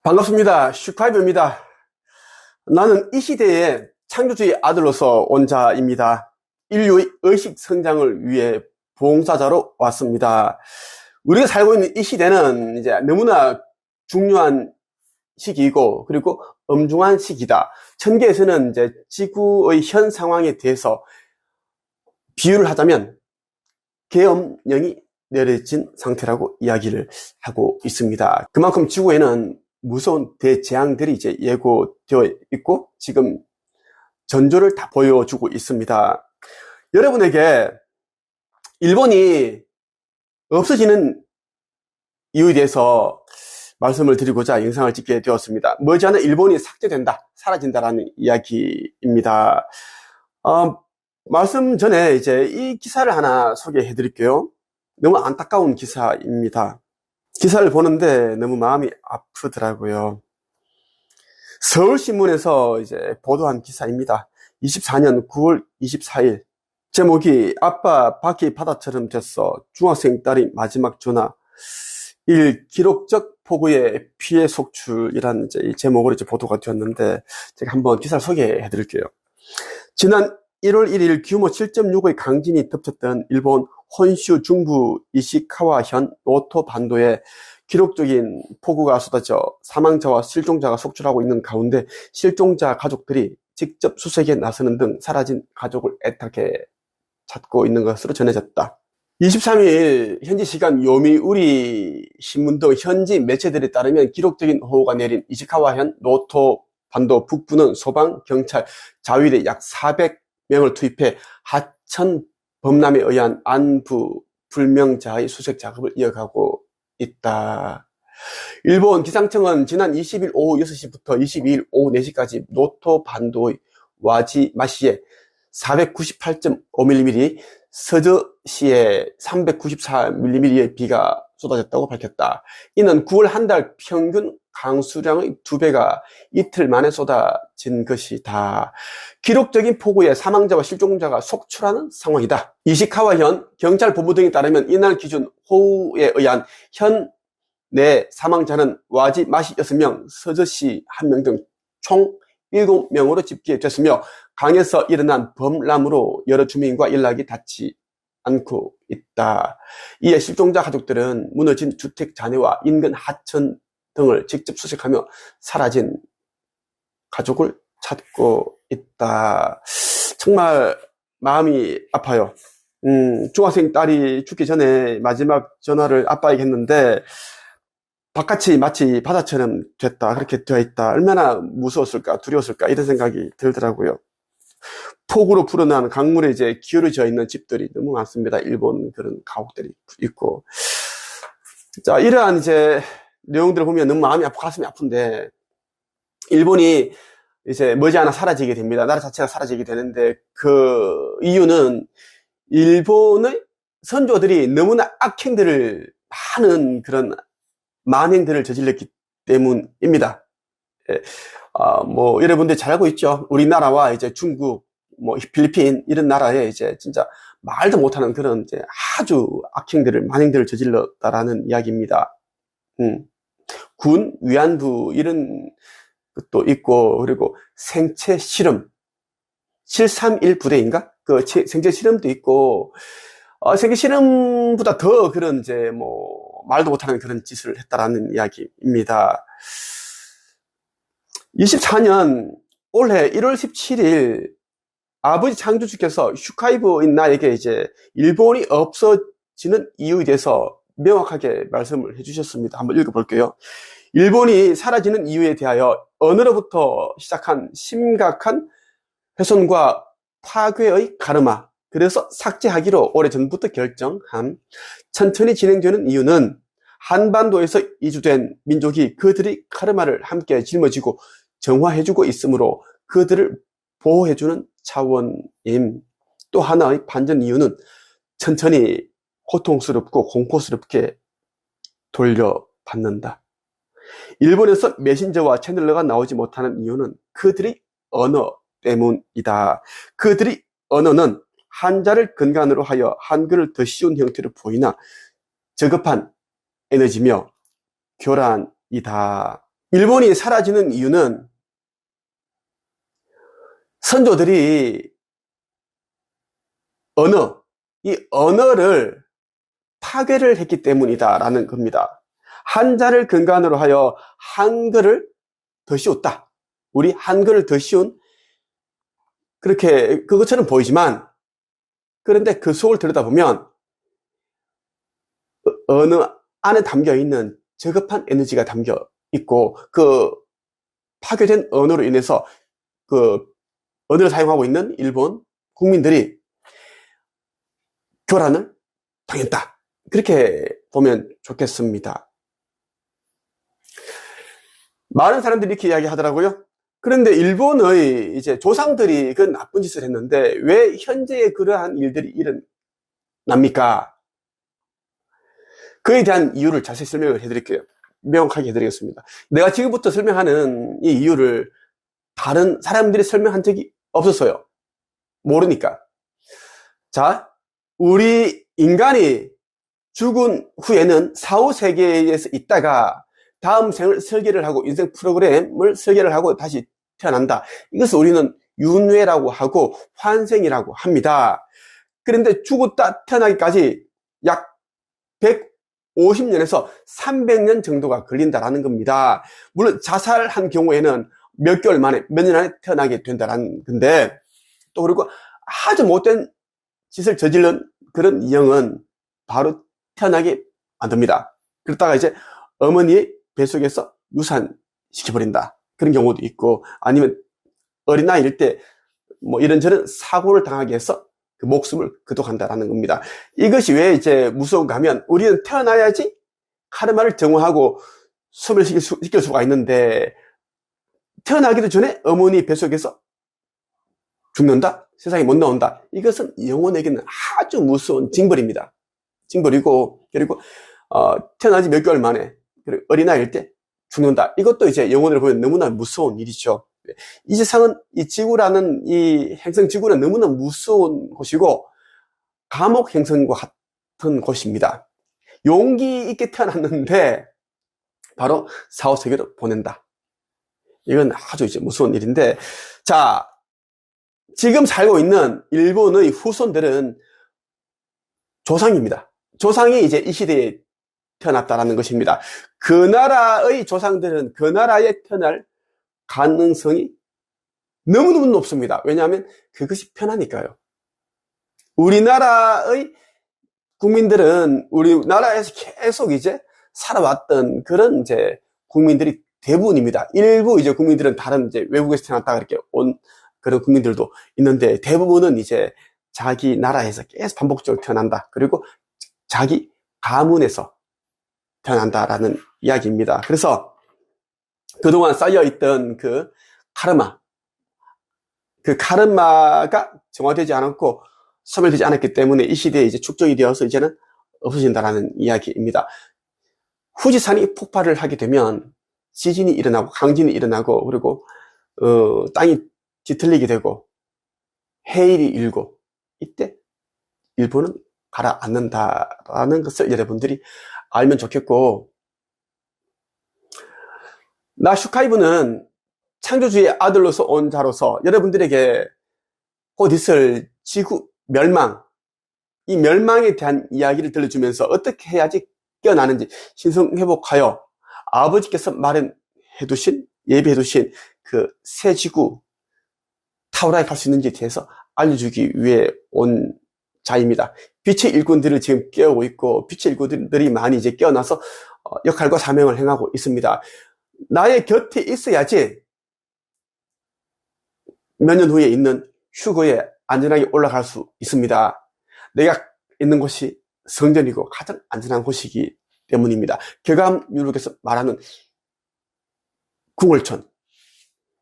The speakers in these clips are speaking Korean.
반갑습니다. 슈카이브입니다. 나는 이 시대의 창조주의 아들로서 온 자입니다. 인류의 의식 성장을 위해 봉사자로 왔습니다. 우리가 살고 있는 이 시대는 이제 너무나 중요한 시기이고, 그리고 엄중한 시기다. 천계에서는 이제 지구의 현 상황에 대해서 비유를 하자면 계엄령이 내려진 상태라고 이야기를 하고 있습니다. 그만큼 지구에는 무서운 대재앙들이 이제 예고되어 있고 지금 전조를 다 보여주고 있습니다. 여러분에게 일본이 없어지는 이유에 대해서 말씀을 드리고자 영상을 찍게 되었습니다. 머지않아 일본이 삭제된다, 사라진다라는 이야기입니다. 말씀 전에 이제 이 기사를 하나 소개해 드릴게요. 너무 안타까운 기사입니다. 기사를 보는데 너무 마음이 아프더라고요. 서울신문에서 이제 보도한 기사입니다. 24년 9월 24일. 제목이 아빠 바퀴 바다처럼 됐어. 중학생 딸이 마지막 전화. 1. 기록적 폭우의 피해 속출이라는 이제 이 제목으로 이제 보도가 되었는데 제가 한번 기사를 소개해 드릴게요. 지난 1월 1일 규모 7.6의 강진이 덮쳤던 일본 혼슈 중부 이시카와현 노토 반도에 기록적인 폭우가 쏟아져 사망자와 실종자가 속출하고 있는 가운데 실종자 가족들이 직접 수색에 나서는 등 사라진 가족을 애타게 찾고 있는 것으로 전해졌다. 23일 현지 시간 요미우리 신문 등 현지 매체들에 따르면 기록적인 호우가 내린 이시카와현 노토 반도 북부는 소방, 경찰, 자위대 약 400명을 투입해 하천 범람에 의한 안부 불명자의 수색 작업을 이어가고 있다. 일본 기상청은 지난 20일 오후 6시부터 22일 오후 4시까지 노토 반도의 와지마시에 498.5mm, 서저시에 394mm의 비가 쏟아졌다고 밝혔다. 이는 9월 한 달 평균 강수량의 2배가 이틀 만에 쏟아진 것이다. 기록적인 폭우에 사망자와 실종자가 속출하는 상황이다. 이시카와현 경찰본부 등에 따르면 이날 기준 호우에 의한 현 내 사망자는 와지마시 6명, 서저시 1명 등 총 7명으로 집계됐으며 강에서 일어난 범람으로 여러 주민과 연락이 닿지 않고 있다. 이에 실종자 가족들은 무너진 주택 잔해와 인근 하천 등을 직접 수색하며 사라진 가족을 찾고 있다. 정말 마음이 아파요. 중학생 딸이 죽기 전에 마지막 전화를 아빠에게 했는데 바깥이 마치 바다처럼 됐다, 그렇게 되어 있다. 얼마나 무서웠을까, 두려웠을까 이런 생각이 들더라고요. 폭우로 불어난 강물에 이제 기울어져 있는 집들이 너무 많습니다. 일본 그런 가옥들이 있고. 자, 이러한 이제 내용들을 보면 너무 마음이 아프고 가슴이 아픈데, 일본이 이제 머지않아 사라지게 됩니다. 나라 자체가 사라지게 되는데, 그 이유는 일본의 선조들이 너무나 악행들을, 많은 그런 만행들을 저질렀기 때문입니다. 여러분들 잘 알고 있죠? 우리나라와 이제 중국, 필리핀, 이런 나라에 이제 진짜 말도 못하는 그런 이제 아주 악행들을, 만행들을 저질렀다라는 이야기입니다. 군 위안부 이런 것도 있고, 그리고 생체 실험, 731 부대인가? 그 생체 실험도 있고, 생체 실험보다 더 그런 이제 말도 못하는 그런 짓을 했다라는 이야기입니다. 24년 올해 1월 17일 아버지 창조주께서 슈카이브인 나에게 이제 일본이 없어지는 이유에 대해서 명확하게 말씀을 해주셨습니다. 한번 읽어볼게요. 일본이 사라지는 이유에 대하여 언어로부터 시작한 심각한 훼손과 파괴의 가르마, 그래서 삭제하기로 오래전부터 결정함. 천천히 진행되는 이유는 한반도에서 이주된 민족이 그들의 카르마를 함께 짊어지고 정화해주고 있으므로 그들을 보호해주는 차원임. 또 하나의 반전 이유는 천천히 고통스럽고 공포스럽게 돌려받는다. 일본에서 메신저와 채널러가 나오지 못하는 이유는 그들의 언어 때문이다. 그들의 언어는 한자를 근간으로 하여 한글을 더 쉬운 형태로 보이나 저급한 에너지며 교란이다. 일본이 사라지는 이유는 선조들이 이 언어를 파괴를 했기 때문이다라는 겁니다. 한자를 근간으로 하여 한글을 더 씌웠다. 우리 한글을 더 씌운 그렇게 그것처럼 보이지만, 그런데 그 속을 들여다보면 언어 안에 담겨 있는 저급한 에너지가 담겨 있고, 그 파괴된 언어로 인해서 그 언어를 사용하고 있는 일본 국민들이 교란을 당했다. 그렇게 보면 좋겠습니다. 많은 사람들이 이렇게 이야기하더라고요. 그런데 일본의 이제 조상들이 그 나쁜 짓을 했는데 왜 현재의 그러한 일들이 일어납니까? 그에 대한 이유를 자세히 설명을 해드릴게요. 명확하게 해드리겠습니다. 내가 지금부터 설명하는 이 이유를 다른 사람들이 설명한 적이 없었어요. 모르니까. 자, 우리 인간이 죽은 후에는 사후세계에서 있다가 다음 생을 설계를 하고 인생 프로그램을 설계를 하고 다시 태어난다. 이것을 우리는 윤회라고 하고 환생이라고 합니다. 그런데 죽었다 태어나기까지 약 150년에서 300년 정도가 걸린다라는 겁니다. 물론 자살한 경우에는 몇 개월 만에, 몇 년 안에 태어나게 된다라는 건데, 또 그리고 아주 못된 짓을 저지른 그런 영은 바로 태어나게 만듭니다. 그러다가 이제 어머니의 뱃속에서 유산시켜버린다. 그런 경우도 있고, 아니면 어린아이일 때 뭐 이런저런 사고를 당하게 해서 그 목숨을 거둬간다라는 겁니다. 이것이 왜 이제 무서운가 하면, 우리는 태어나야지 카르마를 정화하고 소멸시킬 수가 있는데, 태어나기도 전에 어머니 뱃속에서 죽는다? 세상에 못 나온다? 이것은 영혼에게는 아주 무서운 징벌입니다. 징벌이고, 그리고 태어나지 몇 개월 만에, 그리고 어린아이일 때 죽는다. 이것도 이제 영혼을 보면 너무나 무서운 일이죠. 이 세상은, 이 지구라는, 이 행성 지구는 너무나 무서운 곳이고, 감옥 행성과 같은 곳입니다. 용기 있게 태어났는데, 바로 사후세계로 보낸다. 이건 아주 이제 무서운 일인데, 자, 지금 살고 있는 일본의 후손들은 조상입니다. 조상이 이제 이 시대에 태어났다라는 것입니다. 그 나라의 조상들은 그 나라에 태어날 가능성이 너무너무 높습니다. 왜냐하면 그것이 편하니까요. 우리나라의 국민들은 우리나라에서 계속 이제 살아왔던 그런 이제 국민들이 대부분입니다. 일부 이제 국민들은 다른 이제 외국에서 태어났다 그렇게 온 그런 국민들도 있는데, 대부분은 이제 자기 나라에서 계속 반복적으로 태어난다. 그리고 자기 가문에서 태어난다라는 이야기입니다. 그래서 그동안 쌓여있던 그 카르마가 정화되지 않았고 소멸되지 않았기 때문에 이 시대에 이제 축적이 되어서 이제는 없어진다라는 이야기입니다. 후지산이 폭발을 하게 되면 지진이 일어나고 강진이 일어나고, 그리고 땅이 뒤틀리게 되고 해일이 일고, 이때 일본은 가라앉는다라는 것을 여러분들이 알면 좋겠고, 나 슈카이브는 창조주의 아들로서 온 자로서 여러분들에게 곧 있을 지구 멸망, 이 멸망에 대한 이야기를 들려주면서 어떻게 해야지 깨어나는지 신성회복하여 아버지께서 마련해두신, 예비해두신 그 새 지구 타오라에 갈 수 있는지에 대해서 알려주기 위해 온 자입니다. 빛의 일꾼들을 지금 깨우고 있고, 빛의 일꾼들이 많이 이제 깨어나서 역할과 사명을 행하고 있습니다. 나의 곁에 있어야지 몇 년 후에 있는 휴거에 안전하게 올라갈 수 있습니다. 내가 있는 곳이 성전이고 가장 안전한 곳이기 때문입니다. 교감 유록에서 말하는 궁월천,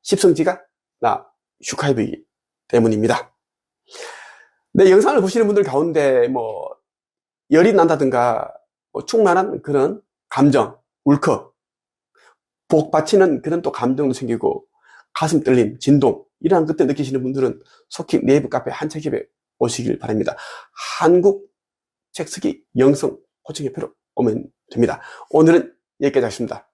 십성지가 나 슈카이브이기 때문입니다. 내 영상을 보시는 분들 가운데 뭐 열이 난다든가 충만한 그런 감정, 울컥, 복 받치는 그런 또 감정도 생기고 가슴 떨림, 진동, 이러한 것들 느끼시는 분들은 속히 네이버 카페 한책협에 오시길 바랍니다. 한국 책쓰기 영성 코칭협회로 오면 됩니다. 오늘은 여기까지 하겠습니다.